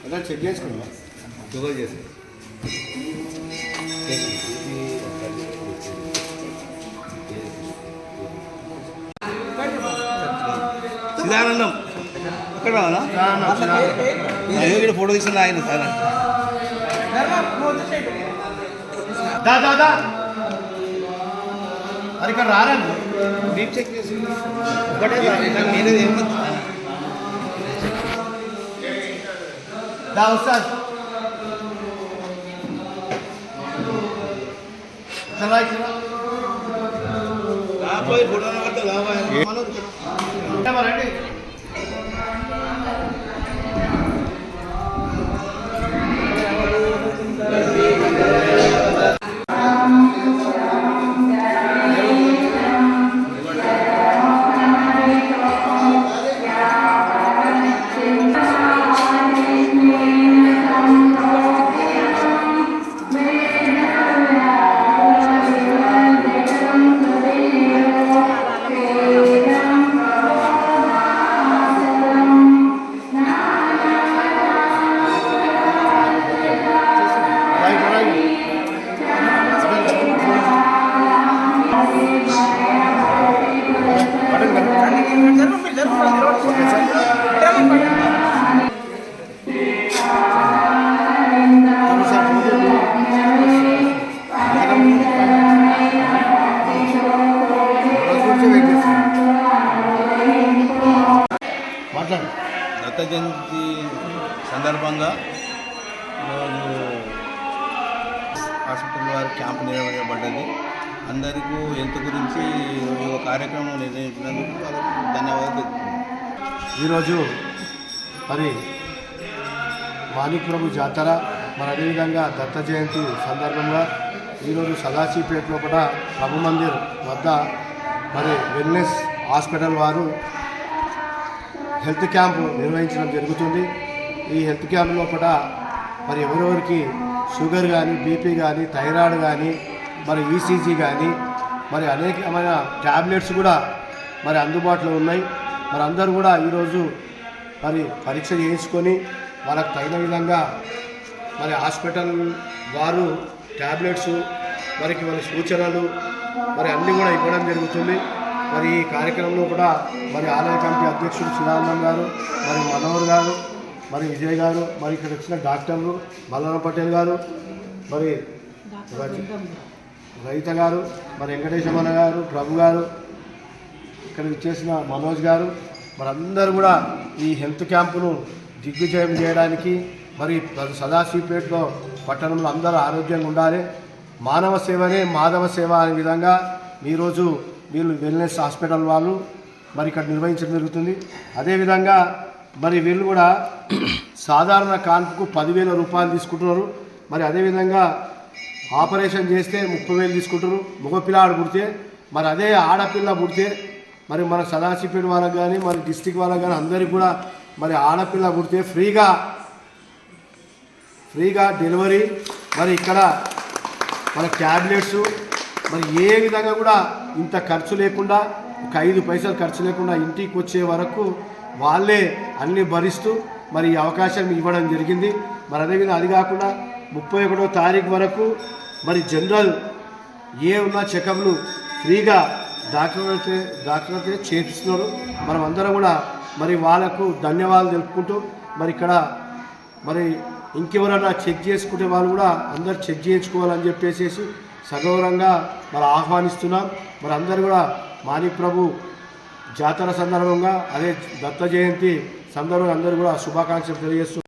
అదే చెక్ చేసుకున్నా గూగుల్ చేసి చిదానందం ఎక్కడ రావాలా ఇక్కడ ఫోటో తీసుకుని ఆయన సార్ దాదా అది ఇక్కడ రారండి డీప్ చెక్ చేసి ఒకటే నేనే दा उस्ताद चला चला आप कोई फोटो ना करते लावा है मानो क्या मराठी దత్త జయంతి సందర్భంగా హాస్పిటల్ వారి క్యాంప్ నిర్వహించబడ్డది. అందరికీ హెల్త్ గురించి ఒక కార్యక్రమం నిర్వహించినందుకు ధన్యవాదాలు. ఈరోజు మరి మాణిక్ ప్రభు జాతర మరి అదేవిధంగా దత్త జయంతి సందర్భంగా ఈరోజు సదాశివపేటలో కూడా ప్రభు మందిర్ వద్ద మరి వెల్నెస్ హాస్పిటల్ వారు హెల్త్ క్యాంపు నిర్వహించడం జరుగుతుంది. ఈ హెల్త్ క్యాంపులో కూడా మరి ఎవరెవరికి షుగర్ కానీ బీపీ కానీ థైరాయిడ్ కానీ మరి ఈసీజీ కానీ మరి అనేకమైన ట్యాబ్లెట్స్ కూడా మరి అందుబాటులో ఉన్నాయి. మరి అందరూ కూడా ఈరోజు మరి పరీక్ష చేయించుకొని వాళ్ళకు తగిన విధంగా మరి హాస్పిటల్ వారు ట్యాబ్లెట్స్ మరికి వాళ్ళ సూచనలు మరి అన్నీ కూడా ఇవ్వడం జరుగుతుంది. మరి ఈ కార్యక్రమంలో కూడా మరి ఆలయ కమిటీ అధ్యక్షుడు చిదానందం గారు, మరి మనోహర్ గారు, మరి విజయ్ గారు, మరి ఇక్కడ వచ్చిన డాక్టర్లు మల్లన్న పటేల్ గారు, మరి రహిత గారు, మరి వెంకటేశ్వర గారు, ప్రభు గారు, ఇక్కడ ఇచ్చేసిన మనోజ్ గారు, మరి అందరూ కూడా ఈ హెల్త్ క్యాంపును దిగ్విజయం చేయడానికి మరి సదాశివపేటలో పట్టణంలో అందరూ ఆరోగ్యంగా ఉండాలి, మానవ సేవనే మాధవ సేవ అనే విధంగా ఈరోజు వీళ్ళు వెల్నెస్ హాస్పిటల్ వాళ్ళు మరి ఇక్కడ నిర్వహించడం జరుగుతుంది. అదేవిధంగా మరి వీళ్ళు కూడా సాధారణ కాన్పుకు 10,000 రూపాయలు తీసుకుంటున్నారు. మరి అదేవిధంగా ఆపరేషన్ చేస్తే 30,000 తీసుకుంటారు. మగపిల్లాడు పుడితే మరి అదే ఆడపిల్ల పుడితే మరి మన సదాశివపేట వాళ్ళకి కానీ మరి డిస్టిక్ వాళ్ళకి కానీ అందరికీ కూడా మరి ఆడపిల్ల పుడితే ఫ్రీగా డెలివరీ మరి ఇక్కడ మన ట్యాబ్లెట్స్ మరి ఏ విధంగా కూడా ఇంత ఖర్చు లేకుండా ఒక 5 పైసలు ఖర్చు లేకుండా ఇంటికి వచ్చే వరకు వాళ్ళే అన్నీ భరిస్తూ మరి ఈ అవకాశం ఇవ్వడం జరిగింది. మరి అదేవిధంగా అది కాకుండా 31వ తారీఖు వరకు మరి జనరల్ ఏ ఉన్న చెకప్లు ఫ్రీగా డాక్టర్ చేపిస్తున్నారు. మనం అందరం కూడా మరి వాళ్ళకు ధన్యవాదాలు తెలుపుకుంటూ మరి ఇక్కడ మరి ఇంకెవరైనా చెక్ చేసుకుంటే వాళ్ళు కూడా అందరు చెక్ చేయించుకోవాలని చెప్పేసి సగౌరవంగా మరి ఆహ్వానిస్తున్నాం. మరి అందరూ కూడా మాణిక్ ప్రభు జాతర సందర్భంగా అదే దత్త జయంతి సందర్భంగా అందరూ కూడా శుభాకాంక్షలు తెలియజేస్తున్నాం.